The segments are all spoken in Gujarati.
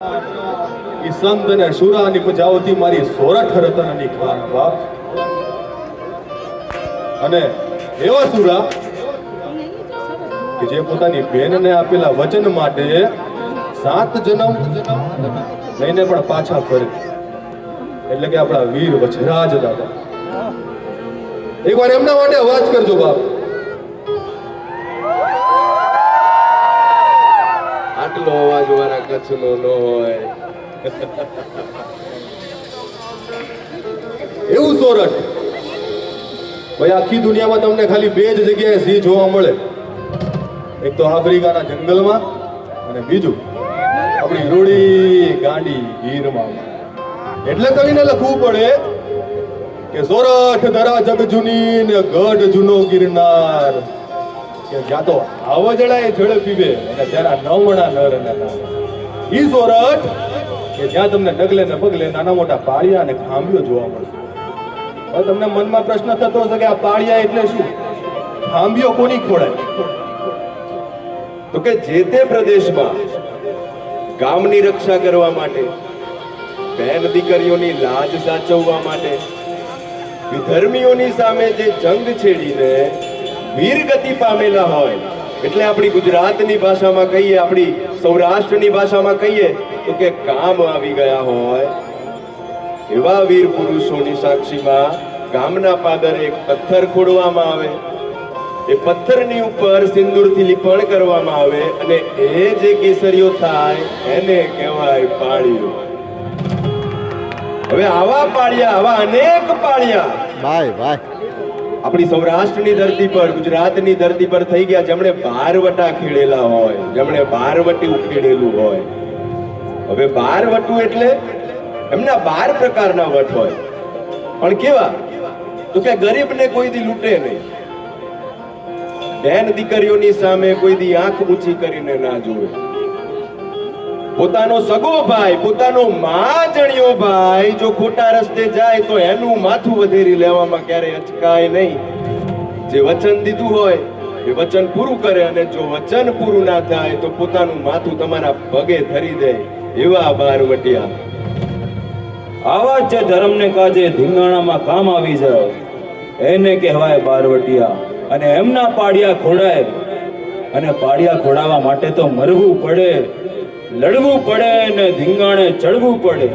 ઈ સંત ને સુરાની પજાવતી મારી સોરઠ રતનની ખાન બાપ. અને એવા સુરા કે જે પોતાની બેનને આપેલા વચન માટે 7 જન્મ લઈને પણ પાછા ફરે, એટલે કે આપણા વીર વજરાજ દાદા. એકવાર એમના માટે અવાજ કરજો બાપ. આટલો અવાજ વાળા કચ્છનો ન હોય. એવું સોરઠ ભાઈ, આખી દુનિયામાં તમને ખાલી 2 જ જગ્યાએ સિંહ જોવા મળે. એક તો આફ્રિકાના જંગલમાં, અને બીજું આપણી રૂડી ગાંડી ગીરમાં. એટલે કવિને લખવું પડે કે સોરઠ ધરા જગ જૂની ને ગઢ જૂનો ગિરનાર, કે જ્યાં તો આવજડાય જળ પીવે અને જરા નવણા નર અને નાર. ઈ સોરઠ કે જ્યાં તમને ડગલે ને પગલે નાના મોટા પાળિયા અને ખાંભીઓ જોવા મળશે. હવે તમને મનમાં પ્રશ્ન થતો હશે કે આ પાળિયા એટલે શું, ખાંભીઓ કોની ખોડાય? તો કે જે તે પ્રદેશમાં ગામની રક્ષા કરવા માટે, બહેન દીકરીઓની લાજ સાચવવા માટે, વિધર્મીઓની સામે જે જંગ છેડીને વીરગતિ પામેલા હોય, એટલે આપણી ગુજરાતની ભાષામાં કહીએ, આપણી સૌરાષ્ટ્રની ભાષામાં કહીએ તો કે કામ આવી ગયા હોય, એવા વીર પુરુષોની સાક્ષીમાં ગામના પાદરે એક પથ્થર ખોડવામાં આવે. એ પથ્થરની ઉપર સિંદૂરથી લીપણ કરવામાં આવે અને એ જે કેસરીઓ થાય એને કહેવાય પાળિયું. હવે આવા પાળિયા, આવા અનેક પાળિયા આપણી સૌરાષ્ટ્રની ધરતી પર, ગુજરાતની ધરતી પર થઈ ગયા, જેમણે બારવટા ખેડેલા હોય, જેમણે બારવટી ઉખેડેલું હોય. હવે બારવટું એટલે એમના 12 પ્રકારના વટ હોય, પણ કેવા? તો કે ગરીબને કોઈ દી લૂંટે નહીં, બહેન દીકરીઓની સામે કોઈ દી આંખ ઊંચી કરીને ના જોવે, પોતાનો સગો ભાઈ, પોતાનો માજણિયો ભાઈ જો ખોટા રસ્તે જાય તો એનું માથું વધેરી લેવામાં ક્યારેય અચકાય નહીં. જે વચન દીધું હોય એ વચન પૂરું કરે, અને જો વચન પૂરું ના થાય તો પોતાનું માથું તમારા પગે ધરી દે, એવા બારવટિયા. આવા જે ધર્મને કાજે ધીંગાણામાં કામ આવી જાય એને કહેવાય બારવટિયા. અને એમના પાડિયા ખોડાય, અને પાડિયા ખોડાવવા માટે તો મરવું પડે, લડવું પડે ને ધીંગાણે ચડવું પડે.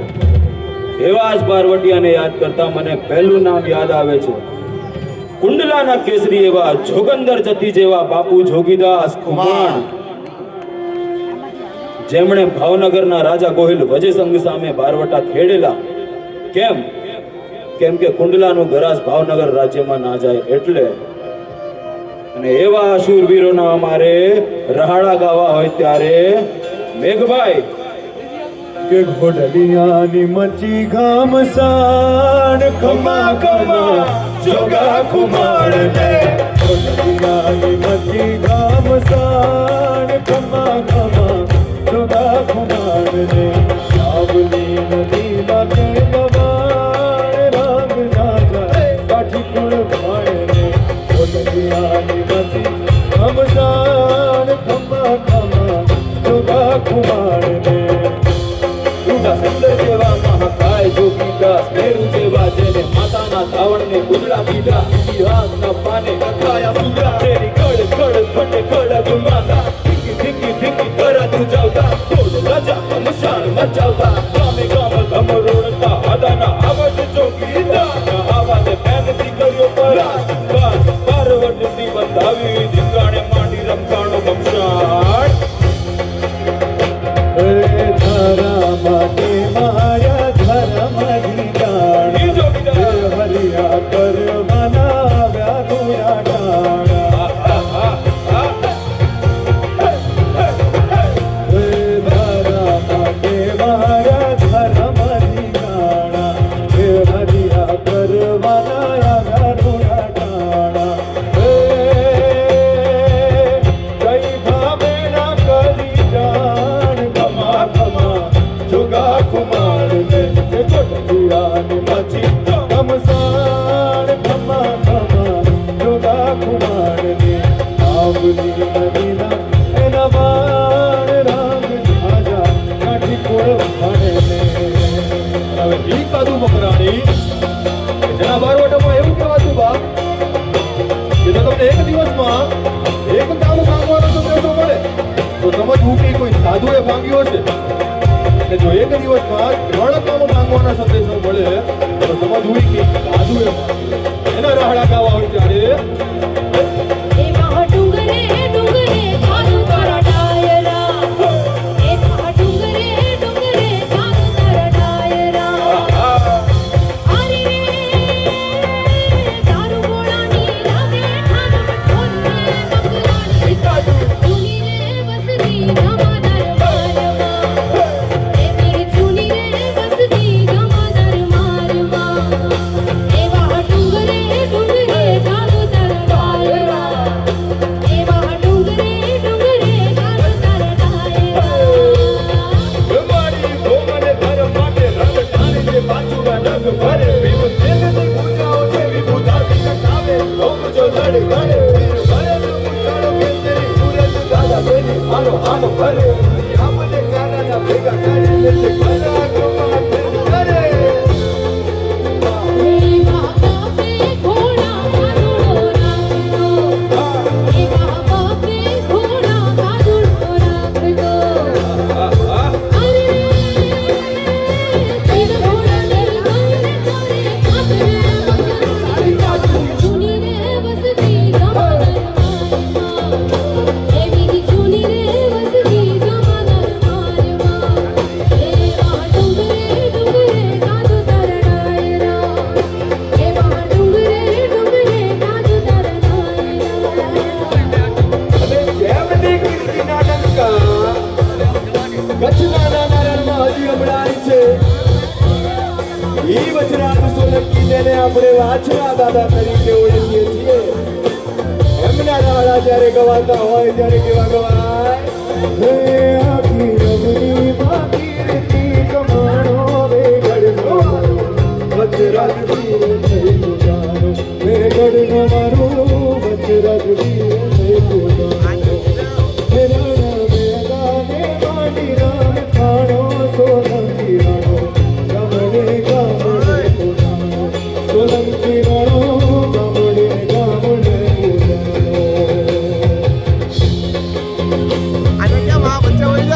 એવા જ બારવટિયાને યાદ કરતા મને પહેલું નામ યાદ આવે છે, કુંડલાના કેસરી એવા જોગંદર જતી જેવા બાપુ જોગીદાસ ખુમાણ, જેમણે ભાવનગરના રાજા ગોહિલ વજયસંઘ સામે બારવટા ખેડેલા. કેમ કે કુંડલાનું ગરાસ ભાવનગર રાજ્યમાં ના જાય એટલે. અને એવા શૂરવીરોના અમારે રહાડા ગાવા હોય ત્યારે મેઘભાઈ કે ઘોડલિયાની મચી ઘામસાણ, ખમા ખમા જોગા ખુમાણ ને. ઘોડલિયાની મચી ઘામસાણ, ખમા ખમા જોગા ખુમાણ ને. સાવલી નદી માટે નવાણ, રાગ ના જાય કાઠી કુળ ભાણ ને. ઘોડલિયાની મચી ઘામસાણ, ખમા ખમા જોગા ખુમાણ ને. સુંદર જેવા મહાકાય જોગીદાસ, મેરુ જેવા જેને માતાના ધાવણને કુંડલા પીડા, ઇતિહાસના પાને લખાયા સુરા. તેરી કડ કડ ફટે કડ ગુમાતા, ધીકી ધીકી ધીકી કરત જાવતા, તોડ રાજા મશાન મચાવતા, ગામે ગામ ધમ રોડતા, આદાના આવડ જોગીદાસ. આવાને બેન દીકરીઓ પર બારવટથી બંધાવી, ધીંગાણે માંડી રમખાણો મમશાણ. માટે માયા ધર્મ ધીગાણી, હરિયા કરવાના આવ્યા દુયા ડાણા. ધરા માટે માયા ખાણે ને હવે ઈ કાદુ મકરાણી જેના બારવટામાં એવું કહેવાતું બા કે જો તમને એક દિવસમાં એક કામ માંગવાનો સંદેશો મળે તો સમજવું કે કોઈ સાધુએ માંગ્યો હશે અને જો એક દિવસમાં 3 કામ માંગવાના સંદેશો મળે તો સમજવું કે સાધુએ માંગ્યો એના રાહડા ગાવા હોય ત્યારે એવા ડુંગરે ડુંગરે જાદુ તારા ડાયરા એવા ડુંગરે ડુંગરે જાદુ તારા ડાયરા અરે તારું ગોળાની લાગે ઠામ ઠોરને મકરાણી ચૂની રે બસની ગમાદર મારવા એવી ચૂની રે બસની ગમાદર મારવા એવા ડુંગરે ડુંગરે જાદુ તારા ડાયરા એવા ડુંગરે ડુંગરે જાદુ તારા ડાયરા મારી ભોગને ધર્મ માટે રંગ ટાણી છે પાછું રંગ ભરે વિભૂત તેલની પૂજાઓ છે વિભૂતાથી કટાવે ભોગ જો લડ ગણે વીર ભરે પૂજાડો કેસરી સૂરજ દાદા બેની આનો આમ ભરે આમને કાનાના ભેગા કરી લેશે કલા કમા કરે એવા બાપે ઘોડા કાદુડો રાખતો એવા બાપે ઘોડા કાદુડો રાખતો અરે તીર ઘોડાની ગંગરે કરે કાદરે મકરાણી ચૂની રે બસતી ગમાદર મારવા એવી ચૂની રે બસતી ગમાદર મારવા એવા ડુંગરે ડુંગરે જાદુ તારા ડાયરા એવા ડુંગરે ડુંગરે જાદુ તારા ડાયરા અને જેમની કીર્તિના ડંકા કચ્છના નાના રણમાં હજી અબડાય છે ઈ વજરાજ સોલંકી જેને આપણે વાછરા દાદા તરીકે ઓળખીએ છીએ એમના રાડા જ્યારે ગવાતા હોય ત્યારે કેવા ગવાય હે આખી રમણી ભાગીરથી કમાણો વેગડનો વજરાજ વીર થઈ જાનો વેગડનો મારો વજરાજ વીર થઈ જાનો રણ મેદાને માંડી રામ ખાણો સોલંકી રાણો ગામડે ગામડે પોતાનો સોલંકી રાણો ગામડે ગામડે પોતાનો Ada jam apa cewek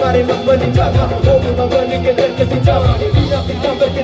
मारे मन बनी जागा, वो बन के दर के जावा, बिना बिना करके